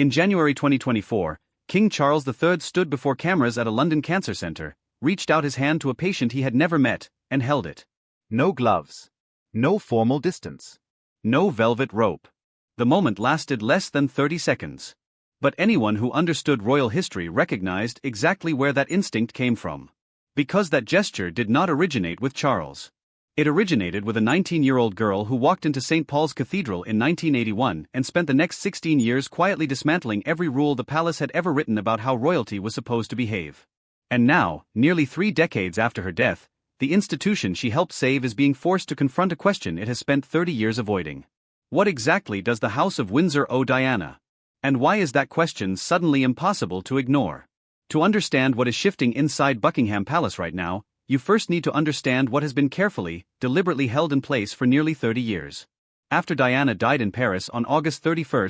In January 2024, King Charles III stood before cameras at a London cancer centre, reached out his hand to a patient he had never met, and held it. No gloves. No formal distance. No velvet rope. The moment lasted less than 30 seconds. But anyone who understood royal history recognized exactly where that instinct came from. Because that gesture did not originate with Charles. It originated with a 19-year-old girl who walked into St. Paul's Cathedral in 1981 and spent the next 16 years quietly dismantling every rule the palace had ever written about how royalty was supposed to behave. And now, nearly 3 decades after her death, the institution she helped save is being forced to confront a question it has spent 30 years avoiding. What exactly does the House of Windsor owe Diana? And why is that question suddenly impossible to ignore? To understand what is shifting inside Buckingham Palace right now, you first need to understand what has been carefully, deliberately held in place for nearly 30 years. After Diana died in Paris on August 31,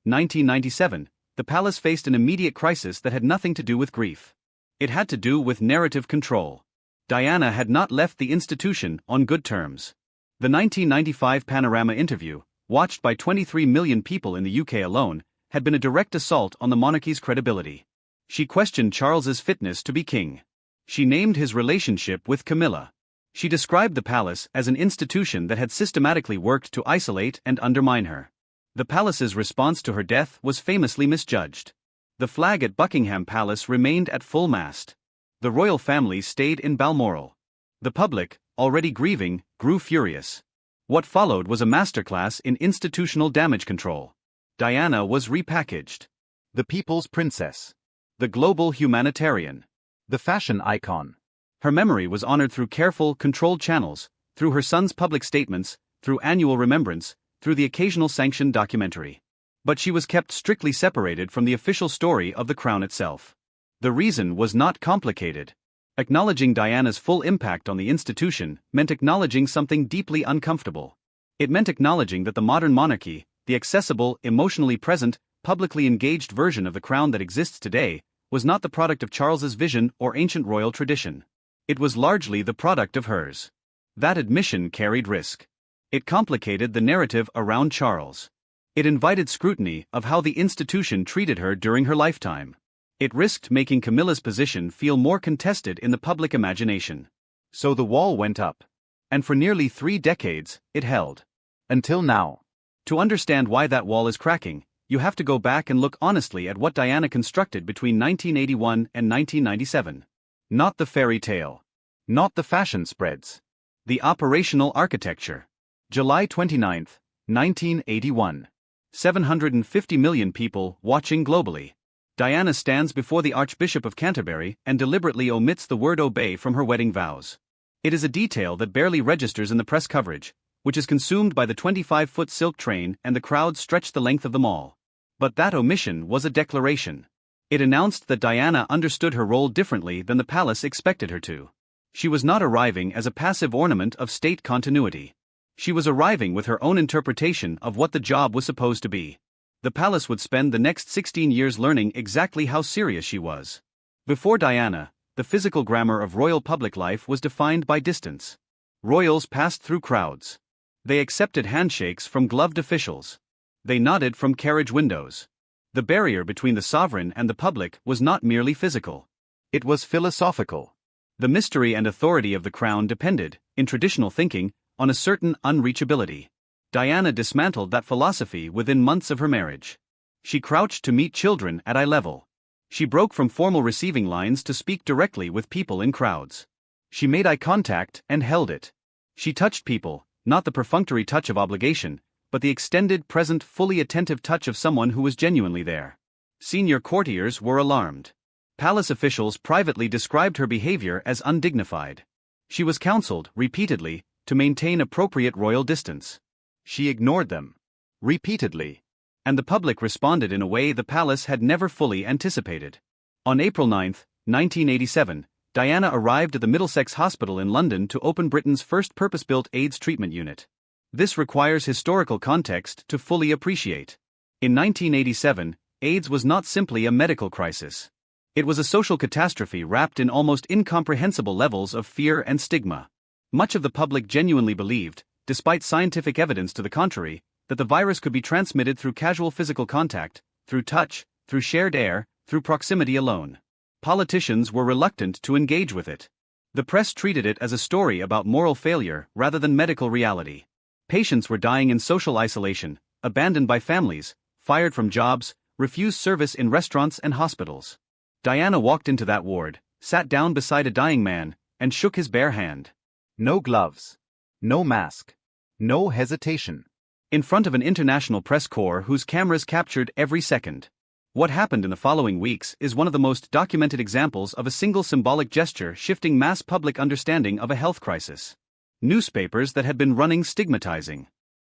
1997, the palace faced an immediate crisis that had nothing to do with grief. It had to do with narrative control. Diana had not left the institution on good terms. The 1995 Panorama interview, watched by 23 million people in the UK alone, had been a direct assault on the monarchy's credibility. She questioned Charles's fitness to be king. She named his relationship with Camilla. She described the palace as an institution that had systematically worked to isolate and undermine her. The palace's response to her death was famously misjudged. The flag at Buckingham Palace remained at full mast. The royal family stayed in Balmoral. The public, already grieving, grew furious. What followed was a masterclass in institutional damage control. Diana was repackaged. The people's princess. The global humanitarian. The fashion icon. Her memory was honored through careful, controlled channels, through her son's public statements, through annual remembrance, through the occasional sanctioned documentary. But she was kept strictly separated from the official story of the crown itself. The reason was not complicated. Acknowledging Diana's full impact on the institution meant acknowledging something deeply uncomfortable. It meant acknowledging that the modern monarchy, the accessible, emotionally present, publicly engaged version of the crown that exists today, was not the product of Charles's vision or ancient royal tradition. It was largely the product of hers. That admission carried risk. It complicated the narrative around Charles. It invited scrutiny of how the institution treated her during her lifetime. It risked making Camilla's position feel more contested in the public imagination. So the wall went up. And for nearly 3 decades, it held. Until now. To understand why that wall is cracking, you have to go back and look honestly at what Diana constructed between 1981 and 1997. Not the fairy tale. Not the fashion spreads. The operational architecture. July 29, 1981. 750 million people watching globally. Diana stands before the Archbishop of Canterbury and deliberately omits the word obey from her wedding vows. It is a detail that barely registers in the press coverage, which is consumed by the 25-foot silk train and the crowd stretched the length of the mall. But that omission was a declaration. It announced that Diana understood her role differently than the palace expected her to. She was not arriving as a passive ornament of state continuity. She was arriving with her own interpretation of what the job was supposed to be. The palace would spend the next 16 years learning exactly how serious she was. Before Diana, the physical grammar of royal public life was defined by distance. Royals passed through crowds. They accepted handshakes from gloved officials. They nodded from carriage windows. The barrier between the sovereign and the public was not merely physical. It was philosophical. The mystery and authority of the crown depended, in traditional thinking, on a certain unreachability. Diana dismantled that philosophy within months of her marriage. She crouched to meet children at eye level. She broke from formal receiving lines to speak directly with people in crowds. She made eye contact and held it. She touched people, not the perfunctory touch of obligation, but the extended, present, fully attentive touch of someone who was genuinely there. Senior courtiers were alarmed. Palace officials privately described her behavior as undignified. She was counseled, repeatedly, to maintain appropriate royal distance. She ignored them. Repeatedly. And the public responded in a way the palace had never fully anticipated. On April 9, 1987, Diana arrived at the Middlesex Hospital in London to open Britain's first purpose-built AIDS treatment unit. This requires historical context to fully appreciate. In 1987, AIDS was not simply a medical crisis. It was a social catastrophe wrapped in almost incomprehensible levels of fear and stigma. Much of the public genuinely believed, despite scientific evidence to the contrary, that the virus could be transmitted through casual physical contact, through touch, through shared air, through proximity alone. Politicians were reluctant to engage with it. The press treated it as a story about moral failure rather than medical reality. Patients were dying in social isolation, abandoned by families, fired from jobs, refused service in restaurants and hospitals. Diana walked into that ward, sat down beside a dying man, and shook his bare hand. No gloves. No mask. No hesitation. In front of an international press corps whose cameras captured every second. What happened in the following weeks is one of the most documented examples of a single symbolic gesture shifting mass public understanding of a health crisis. Newspapers that had been running stigmatizing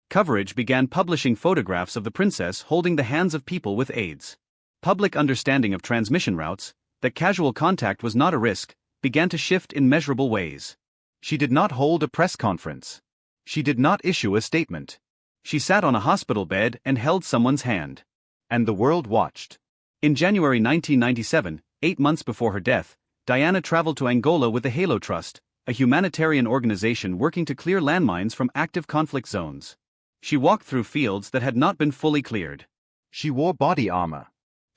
coverage began publishing photographs of the princess holding the hands of people with AIDS. Public understanding of transmission routes, that casual contact was not a risk, began to shift in measurable ways. She did not hold a press conference. She did not issue a statement. She sat on a hospital bed and held someone's hand. And the world watched. In January 1997, 8 months before her death, Diana traveled to Angola with the Halo Trust, a humanitarian organization working to clear landmines from active conflict zones. She walked through fields that had not been fully cleared. She wore body armor.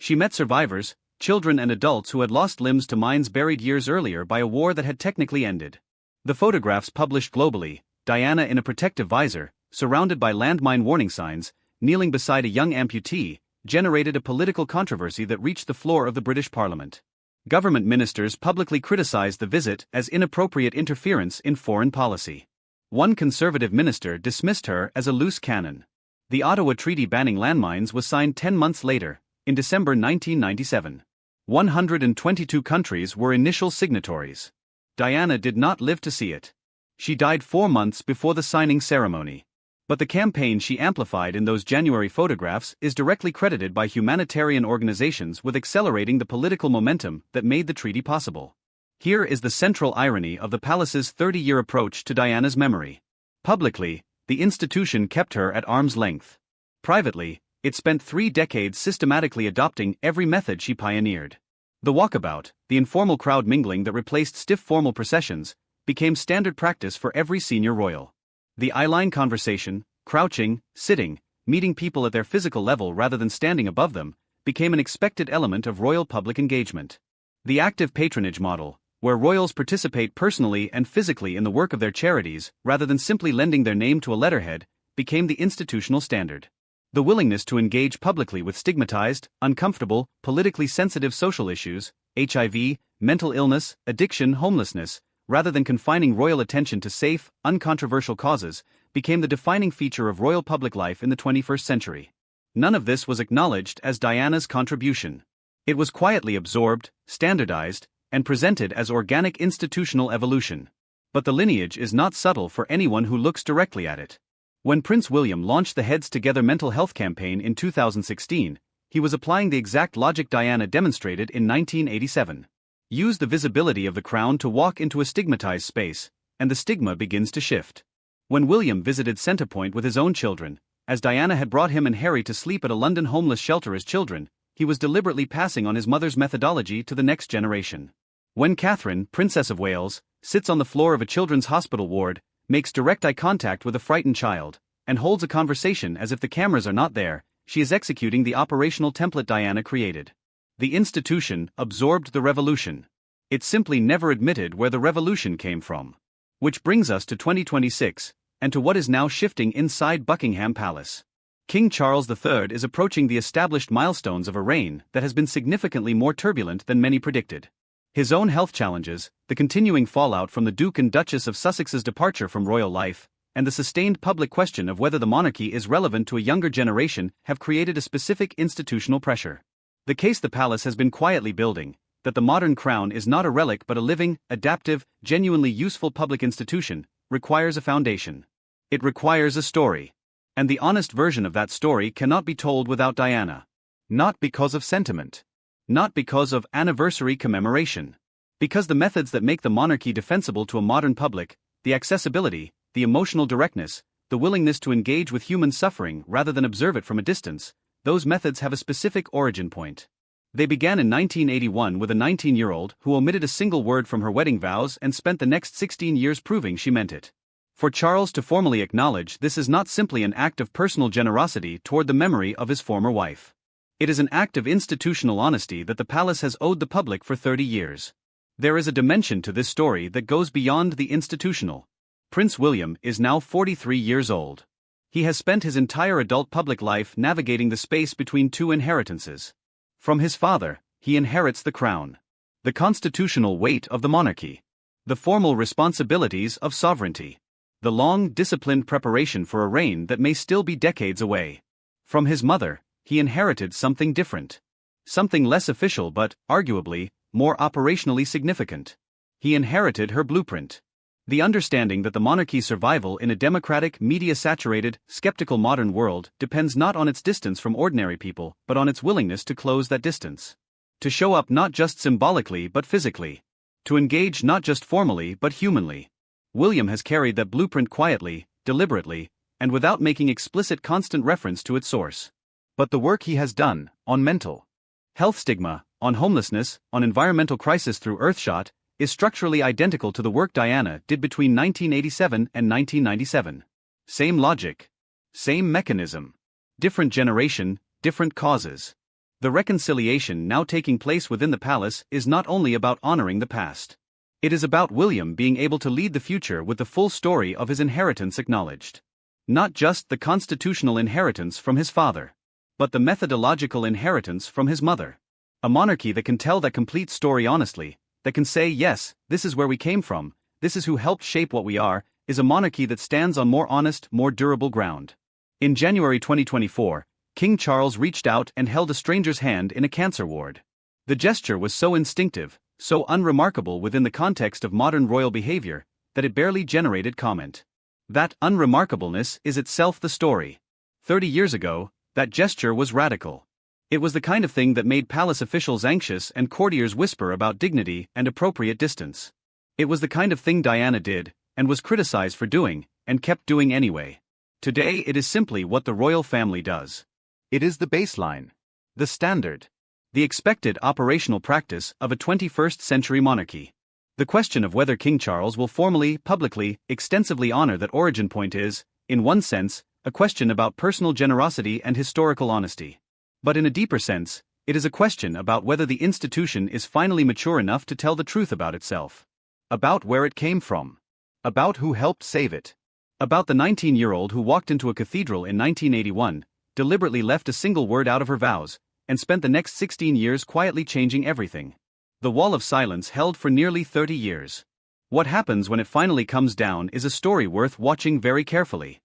She met survivors, children and adults who had lost limbs to mines buried years earlier by a war that had technically ended. The photographs published globally, Diana in a protective visor, surrounded by landmine warning signs, kneeling beside a young amputee, generated a political controversy that reached the floor of the British Parliament. Government ministers publicly criticized the visit as inappropriate interference in foreign policy. One Conservative minister dismissed her as a loose cannon. The Ottawa Treaty banning landmines was signed 10 months later, in December 1997. 122 countries were initial signatories. Diana did not live to see it. She died 4 months before the signing ceremony. But the campaign she amplified in those January photographs is directly credited by humanitarian organizations with accelerating the political momentum that made the treaty possible. Here is the central irony of the palace's 30-year approach to Diana's memory. Publicly, the institution kept her at arm's length. Privately, it spent 3 decades systematically adopting every method she pioneered. The walkabout, the informal crowd mingling that replaced stiff formal processions, became standard practice for every senior royal. The eyeline conversation, crouching, sitting, meeting people at their physical level rather than standing above them, became an expected element of royal public engagement. The active patronage model, where royals participate personally and physically in the work of their charities rather than simply lending their name to a letterhead, became the institutional standard. The willingness to engage publicly with stigmatized, uncomfortable, politically sensitive social issues, HIV, mental illness, addiction, homelessness, rather than confining royal attention to safe, uncontroversial causes, became the defining feature of royal public life in the 21st century. None of this was acknowledged as Diana's contribution. It was quietly absorbed, standardized, and presented as organic institutional evolution. But the lineage is not subtle for anyone who looks directly at it. When Prince William launched the Heads Together mental health campaign in 2016, he was applying the exact logic Diana demonstrated in 1987. Use the visibility of the crown to walk into a stigmatized space, and the stigma begins to shift. When William visited Centrepoint with his own children, as Diana had brought him and Harry to sleep at a London homeless shelter as children, he was deliberately passing on his mother's methodology to the next generation. When Catherine, Princess of Wales, sits on the floor of a children's hospital ward, makes direct eye contact with a frightened child, and holds a conversation as if the cameras are not there, she is executing the operational template Diana created. The institution absorbed the revolution. It simply never admitted where the revolution came from. Which brings us to 2026, and to what is now shifting inside Buckingham Palace. King Charles III is approaching the established milestones of a reign that has been significantly more turbulent than many predicted. His own health challenges, the continuing fallout from the Duke and Duchess of Sussex's departure from royal life, and the sustained public question of whether the monarchy is relevant to a younger generation have created a specific institutional pressure. The case the palace has been quietly building, that the modern crown is not a relic but a living, adaptive, genuinely useful public institution, requires a foundation. It requires a story. And the honest version of that story cannot be told without Diana. Not because of sentiment. Not because of anniversary commemoration. Because the methods that make the monarchy defensible to a modern public, the accessibility, the emotional directness, the willingness to engage with human suffering rather than observe it from a distance, those methods have a specific origin point. They began in 1981 with a 19-year-old who omitted a single word from her wedding vows and spent the next 16 years proving she meant it. For Charles to formally acknowledge this is not simply an act of personal generosity toward the memory of his former wife. It is an act of institutional honesty that the palace has owed the public for 30 years. There is a dimension to this story that goes beyond the institutional. Prince William is now 43 years old. He has spent his entire adult public life navigating the space between two inheritances. From his father, he inherits the crown, the constitutional weight of the monarchy, the formal responsibilities of sovereignty, the long, disciplined preparation for a reign that may still be decades away. From his mother, he inherited something different. Something less official but, arguably, more operationally significant. He inherited her blueprint. The understanding that the monarchy's survival in a democratic, media-saturated, skeptical modern world depends not on its distance from ordinary people, but on its willingness to close that distance. To show up not just symbolically but physically. To engage not just formally but humanly. William has carried that blueprint quietly, deliberately, and without making explicit constant reference to its source. But the work he has done, on mental health stigma, on homelessness, on environmental crisis through Earthshot, is structurally identical to the work Diana did between 1987 and 1997. Same logic. Same mechanism. Different generation, different causes. The reconciliation now taking place within the palace is not only about honoring the past. It is about William being able to lead the future with the full story of his inheritance acknowledged. Not just the constitutional inheritance from his father, but the methodological inheritance from his mother. A monarchy that can tell that complete story honestly, that can say, yes, this is where we came from, this is who helped shape what we are, is a monarchy that stands on more honest, more durable ground. In January 2024, King Charles reached out and held a stranger's hand in a cancer ward. The gesture was so instinctive, so unremarkable within the context of modern royal behavior, that it barely generated comment. That unremarkableness is itself the story. 30 years ago, that gesture was radical. It was the kind of thing that made palace officials anxious and courtiers whisper about dignity and appropriate distance. It was the kind of thing Diana did, and was criticized for doing, and kept doing anyway. Today it is simply what the royal family does. It is the baseline, the standard, the expected operational practice of a 21st century monarchy. The question of whether King Charles will formally, publicly, extensively honor that origin point is, in one sense, a question about personal generosity and historical honesty. But in a deeper sense, it is a question about whether the institution is finally mature enough to tell the truth about itself. About where it came from. About who helped save it. About the 19-year-old who walked into a cathedral in 1981, deliberately left a single word out of her vows, and spent the next 16 years quietly changing everything. The wall of silence held for nearly 30 years. What happens when it finally comes down is a story worth watching very carefully.